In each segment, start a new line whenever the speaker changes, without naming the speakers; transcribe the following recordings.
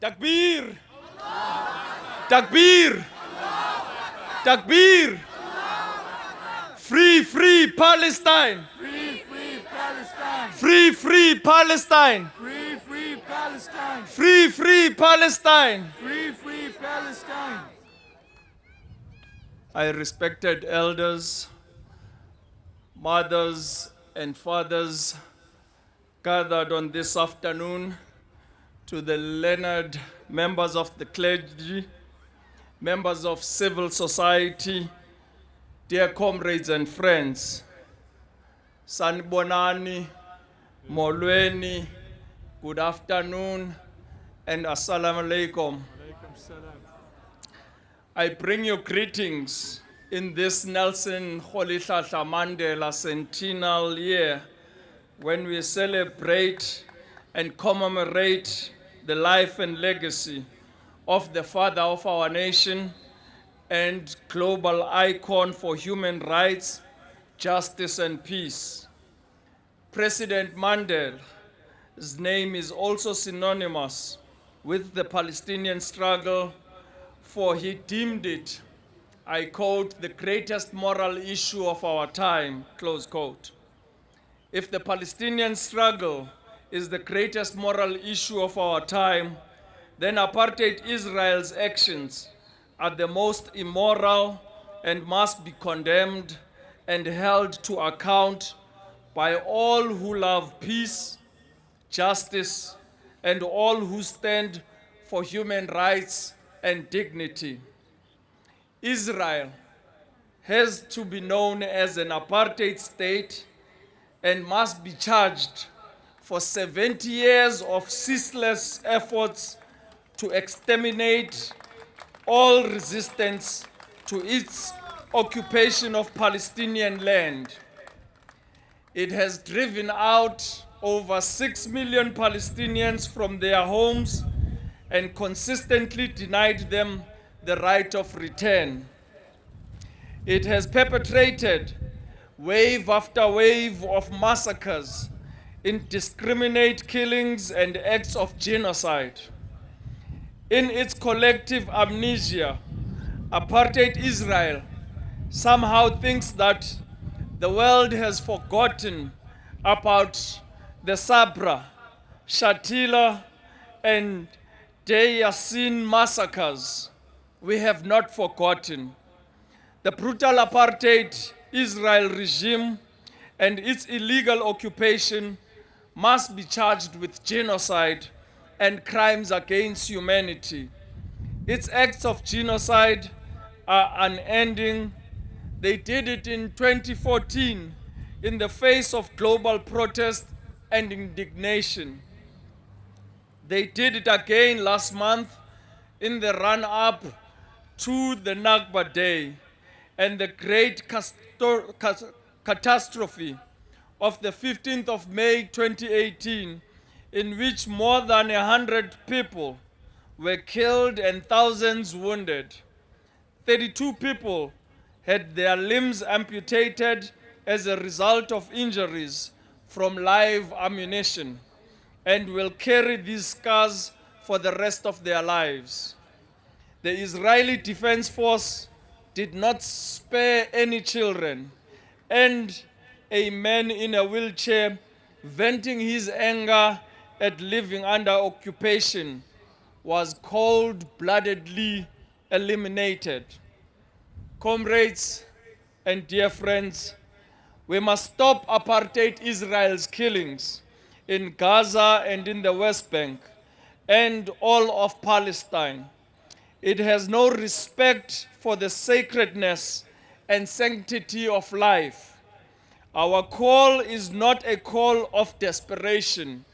Takbir! Takbir! Takbir! Free, free Palestine!
Free, free Palestine!
Free, free Palestine!
Free, free Palestine!
Free, free Palestine!
Free, free Palestine!
I respected elders, mothers, and fathers gathered on this afternoon, to the learned members of the clergy, members of civil society, dear comrades and friends, Sanibonani, Molweni, good afternoon, and Assalamu alaikum. I bring you greetings in this Nelson Mandela centennial year, when we celebrate and commemorate the life and legacy of the father of our nation and global icon for human rights, justice, and peace. President Mandela's name is also synonymous with the Palestinian struggle, for he deemed it, I quote, the greatest moral issue of our time, close quote. If the Palestinian struggle is the greatest moral issue of our time, then apartheid Israel's actions are the most immoral and must be condemned and held to account by all who love peace, justice, and all who stand for human rights and dignity. Israel has to be known as an apartheid state and must be charged for 70 years of ceaseless efforts to exterminate all resistance to its occupation of Palestinian land. It has driven out over 6 million Palestinians from their homes and consistently denied them the right of return. It has perpetrated wave after wave of massacres, indiscriminate killings, and acts of genocide. In its collective amnesia, apartheid Israel somehow thinks that the world has forgotten about the Sabra, Shatila, and Day Yassin massacres. We have not forgotten. The brutal apartheid Israel regime and its illegal occupation must be charged with genocide and crimes against humanity. Its acts of genocide are unending. They did it in 2014 in the face of global protest and indignation. They did it again last month in the run-up to the Nakba Day and the great catastrophe of the 15th of May 2018, in which more than 100 people were killed and thousands wounded. 32 people had their limbs amputated as a result of injuries from live ammunition and will carry these scars for the rest of their lives. The Israeli Defense Force did not spare any children, and a man in a wheelchair, venting his anger at living under occupation, was cold-bloodedly eliminated. Comrades and dear friends, we must stop apartheid Israel's killings in Gaza and in the West Bank and all of Palestine. It has no respect for the sacredness and sanctity of life. Our call is not a call of desperation.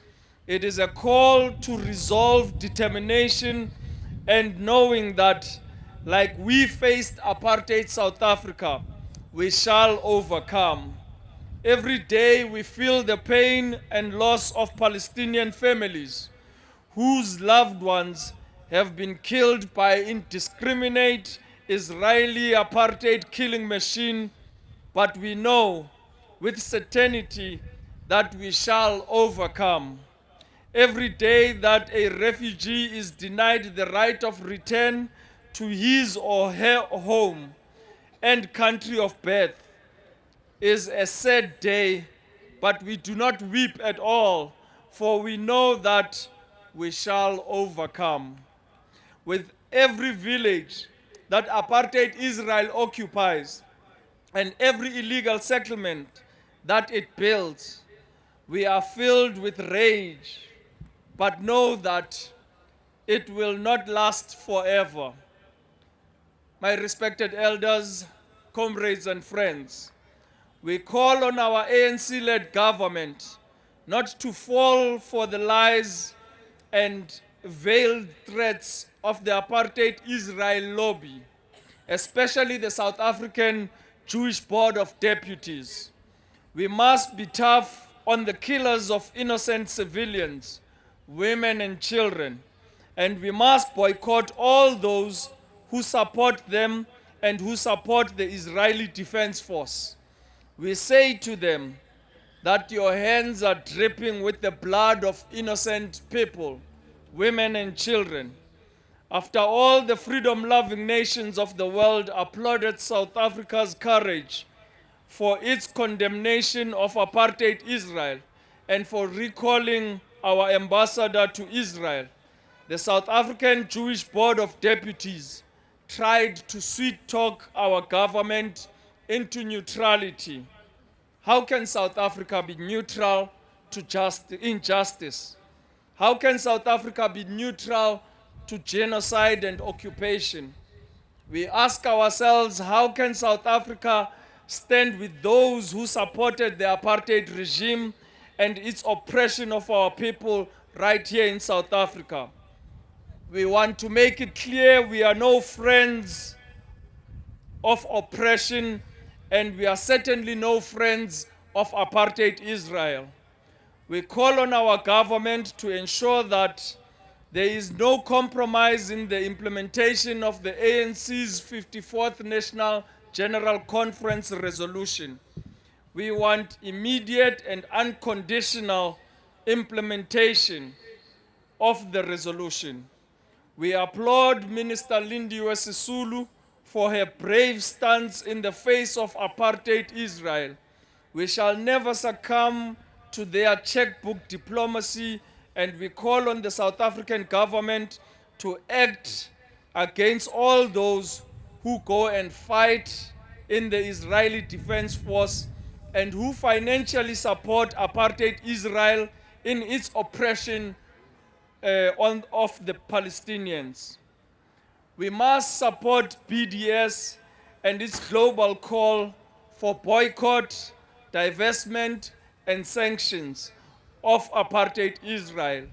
It is a call to resolve determination and knowing that, like we faced apartheid South Africa, we shall overcome. Every day we feel the pain and loss of Palestinian families whose loved ones have been killed by indiscriminate Israeli apartheid killing machine, but we know with certainty that we shall overcome. every day that a refugee is denied the right of return to his or her home and country of birth is a sad day, but we do not weep at all, for we know that we shall overcome. With every village that apartheid Israel occupies and every illegal settlement that it builds, we are filled with rage, but know that it will not last forever. My respected elders, comrades and friends, we call on our ANC-led government not to fall for the lies and veiled threats of the apartheid Israel lobby, especially the South African Jewish Board of Deputies. We must be tough on the killers of innocent civilians, women and children, and we must boycott all those who support them and who support the Israeli Defense Force. We say to them that your hands are dripping with the blood of innocent people, women and children. After all, the freedom-loving nations of the world applauded South Africa's courage for its condemnation of apartheid Israel and for recalling our ambassador to Israel. The South African Jewish Board of Deputies tried to sweet-talk our government into neutrality. How can South Africa be neutral to injustice? How can South Africa be neutral to genocide and occupation? We ask ourselves, how can South Africa stand with those who supported the apartheid regime and its oppression of our people right here in South Africa? We want to make it clear we are no friends of oppression, and we are certainly no friends of apartheid Israel. We call on our government to ensure that there is no compromise in the implementation of the ANC's 54th National General Conference resolution. We want immediate and unconditional implementation of the resolution. We applaud Minister Lindiwe Sisulu for her brave stance in the face of apartheid Israel. We shall never succumb to their checkbook diplomacy, and we call on the South African government to act against all those who go and fight in the Israeli Defense Force and who financially support apartheid Israel in its oppression of the Palestinians. We must support BDS and its global call for boycott, divestment, and sanctions of apartheid Israel.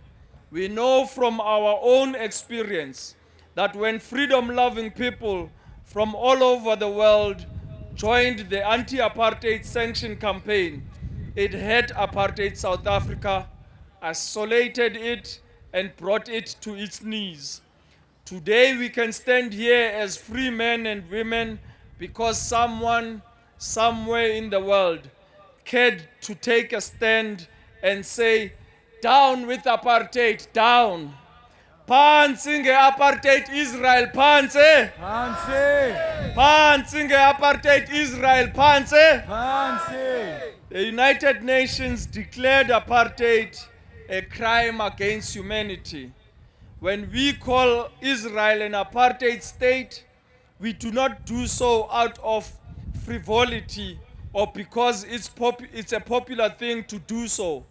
We know from our own experience that when freedom-loving people from all over the world joined the anti-apartheid sanction campaign, it had apartheid South Africa, isolated it, and brought it to its knees. Today we can stand here as free men and women because someone, somewhere in the world, cared to take a stand and say, down with apartheid, down. Phansi nge-apartheid Israel, phansi.
Phansi.
Phansi nge-apartheid Israel, phansi.
Phansi.
The United Nations declared apartheid a crime against humanity. When we call Israel an apartheid state, we do not do so out of frivolity or because it's a popular thing to do so.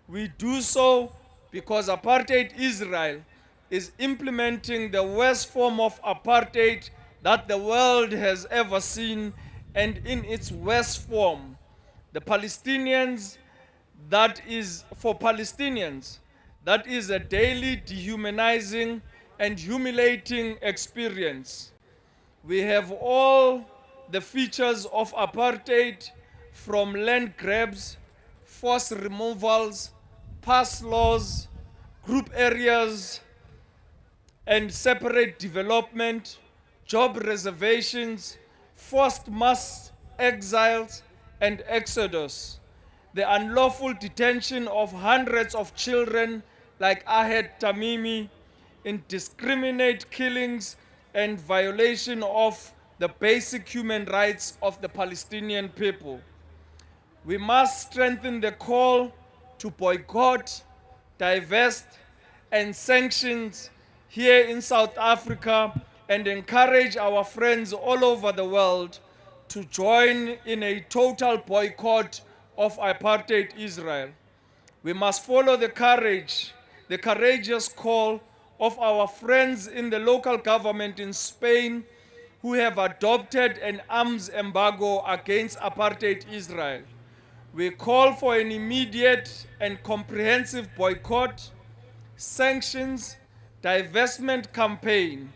We do so because apartheid Israel is implementing the worst form of apartheid that the world has ever seen, and in its worst form, the Palestinians, for Palestinians, that is a daily dehumanizing and humiliating experience. We have all the features of apartheid, from land grabs, forced removals, pass laws, group areas, and separate development, job reservations, forced mass exiles and exodus, the unlawful detention of hundreds of children like Ahed Tamimi, indiscriminate killings and violation of the basic human rights of the Palestinian people. We must strengthen the call to boycott, divest, and sanctions here in South Africa and encourage our friends all over the world to join in a total boycott of apartheid Israel. We must follow the courageous call of our friends in the local government in Spain who have adopted an arms embargo against apartheid Israel. We call for an immediate and comprehensive boycott, sanctions, divestment campaign.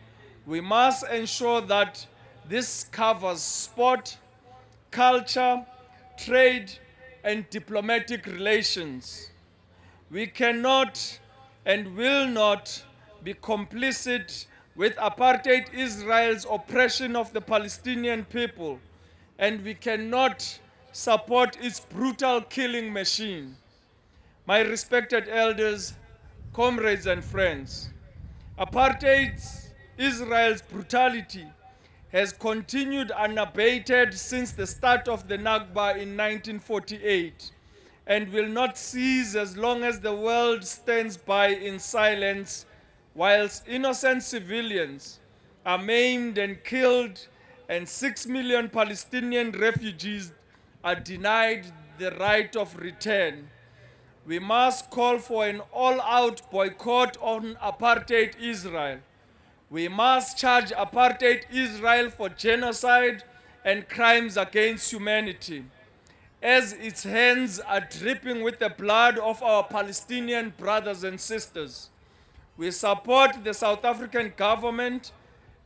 We must ensure that this covers sport, culture, trade, and diplomatic relations. We cannot and will not be complicit with apartheid Israel's oppression of the Palestinian people, and we cannot support its brutal killing machine. My respected elders, comrades and friends, apartheid Israel's brutality has continued unabated since the start of the Nakba in 1948 and will not cease as long as the world stands by in silence whilst innocent civilians are maimed and killed and 6 million Palestinian refugees are denied the right of return. We must call for an all-out boycott on apartheid Israel. We must charge apartheid Israel for genocide and crimes against humanity, as its hands are dripping with the blood of our Palestinian brothers and sisters. We support the South African government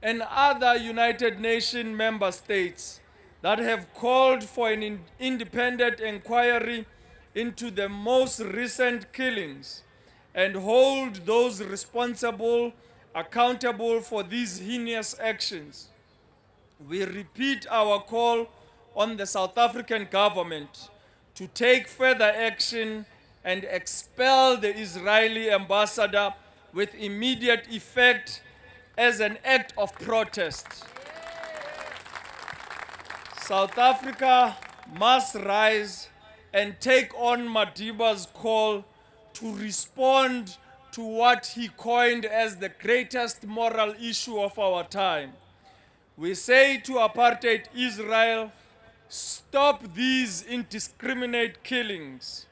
and other United Nations member states that have called for an independent inquiry into the most recent killings and hold those responsible accountable for these heinous actions. We repeat our call on the South African government to take further action and expel the Israeli ambassador with immediate effect as an act of protest. South Africa must rise and take on Madiba's call to respond to what he coined as the greatest moral issue of our time. We say to apartheid Israel, stop these indiscriminate killings.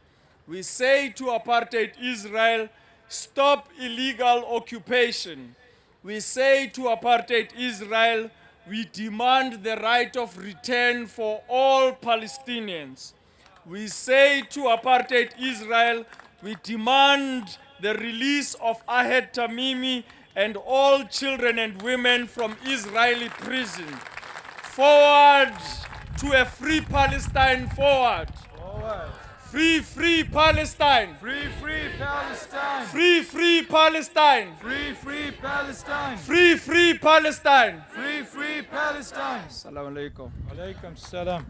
We say to apartheid Israel, stop illegal occupation. We say to apartheid Israel, we demand the right of return for all Palestinians. We say to apartheid Israel, we demand the release of Ahed Tamimi and all children and women from Israeli prison. Forward to a free Palestine, forward.
Forward.
Free, free Palestine.
Free, free Palestine.
Free, free Palestine.
Free, free Palestine.
Free, free Palestine.
Free, free Palestine.
Assalamu alaikum.
Alaikum salam.